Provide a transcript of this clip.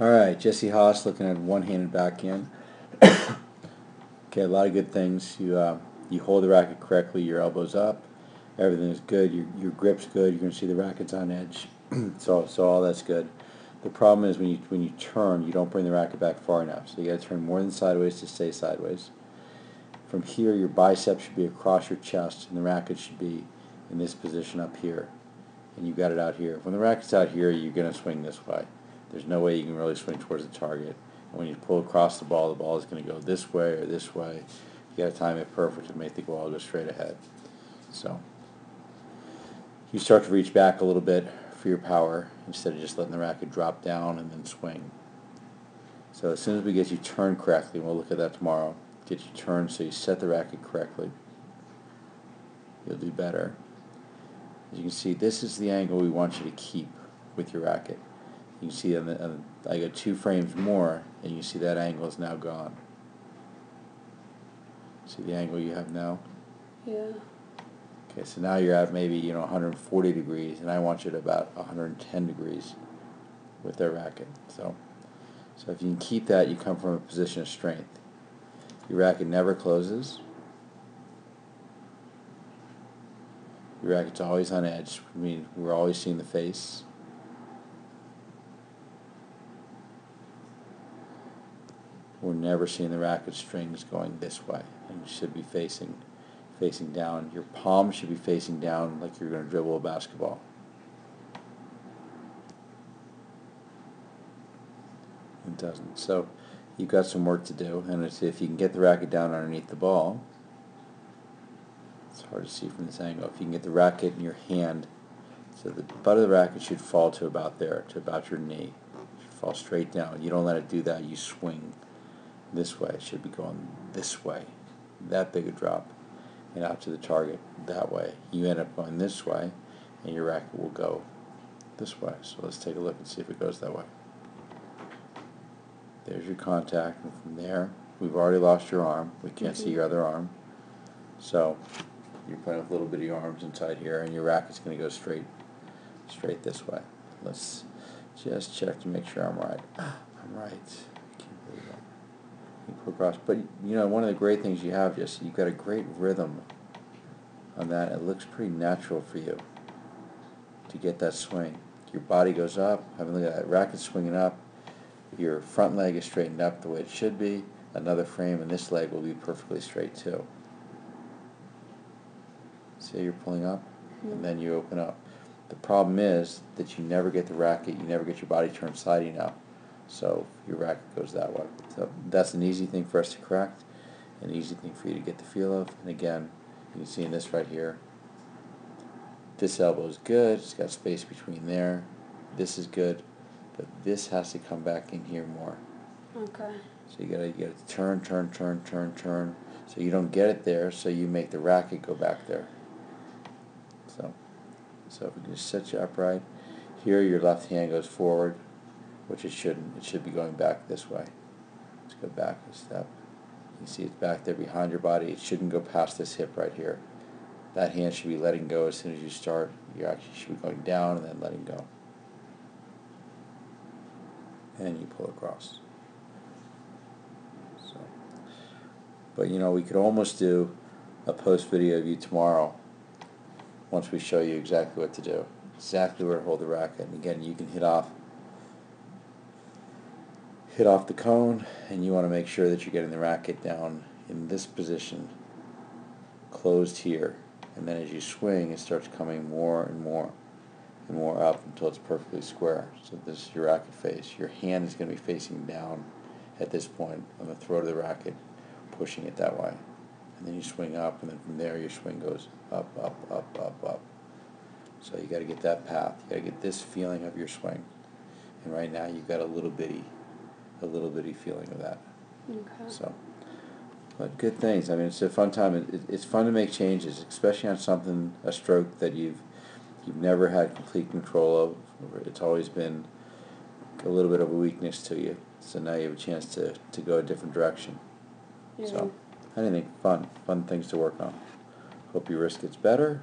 Alright, Jesse Haas looking at one-handed backhand. Okay, a lot of good things. You hold the racket correctly, your elbow's up, everything is good, your grip's good, you're going to see the racket's on edge. So all that's good. The problem is when you turn, you don't bring the racket back far enough. So you got to turn more than sideways to stay sideways. From here, your bicep should be across your chest, and the racket should be in this position up here. And you got it out here. When the racket's out here, you're going to swing this way. There's no way you can really swing towards the target. And when you pull across the ball is going to go this way or this way. You got to time it perfect to make the ball go straight ahead. So you start to reach back a little bit for your power instead of just letting the racket drop down and then swing. So as soon as we get you turned correctly, and we'll look at that tomorrow, get you turned so you set the racket correctly, you'll do better. As you can see, this is the angle we want you to keep with your racket. You can see I got 2 frames more, and you see that angle is now gone. See the angle you have now? Yeah. Okay, so now you're at maybe 140 degrees, and I want you at about 110 degrees with their racket. So if you can keep that, you come from a position of strength. Your racket never closes. Your racket's always on edge. I mean, we're always seeing the face. We're never seeing the racket strings going this way, and you should be facing down. Your palm should be facing down like you're going to dribble a basketball. It doesn't. So you've got some work to do, and if you can get the racket down underneath the ball, it's hard to see from this angle. If you can get the racket in your hand, so the butt of the racket should fall to about there, to about your knee. It should fall straight down. You don't let it do that. You swing this way. It should be going this way, that big a drop, and out to the target that way. You end up going this way, and your racket will go this way. So let's take a look and see if it goes that way. There's your contact, and from there, we've already lost your arm. We can't see your other arm. So you're playing with little bitty arms inside here, and your racket's going to go straight this way. Let's just check to make sure I'm right. I'm right. I can't believe that. You put across, but one of the great things you have, Jesse, you've got a great rhythm on that. It looks pretty natural for you to get that swing. Your body goes up. I mean, look at that racket swinging up. Your front leg is straightened up the way it should be. Another frame, and this leg will be perfectly straight too. See how you're pulling up, and then you open up. The problem is that you never get the racket, you never get your body turned sliding up, so your racket goes that way. So that's an easy thing for us to correct, an easy thing for you to get the feel of. And again, you can see in this right here, this elbow is good, it's got space between there, this is good, but this has to come back in here more. Okay. So you gotta turn, so you don't get it there, so you make the racket go back there. So if we just set you upright, here your left hand goes forward, which it shouldn't. It should be going back this way. Let's go back a step. You see it's back there behind your body. It shouldn't go past this hip right here. That hand should be letting go as soon as you start. You actually should be going down and then letting go. And you pull across. So, but we could almost do a post video of you tomorrow once we show you exactly what to do, exactly where to hold the racket. And again, you can hit off the cone, and you want to make sure that you're getting the racket down in this position, closed here, and then as you swing, it starts coming more and more and more up until it's perfectly square. So this is your racket face. Your hand is going to be facing down at this point on the throat of the racket, pushing it that way. And then you swing up, and then from there your swing goes up, up, up, up, up. So you got to get that path. You got to get this feeling of your swing. And right now you've got a little bitty feeling of that. Okay. So, but good things. I mean, it's a fun time. It's fun to make changes, especially on a stroke that you've never had complete control of. It's always been a little bit of a weakness to you. So now you have a chance to go a different direction. Yeah. So, anything fun things to work on. Hope your wrist gets better.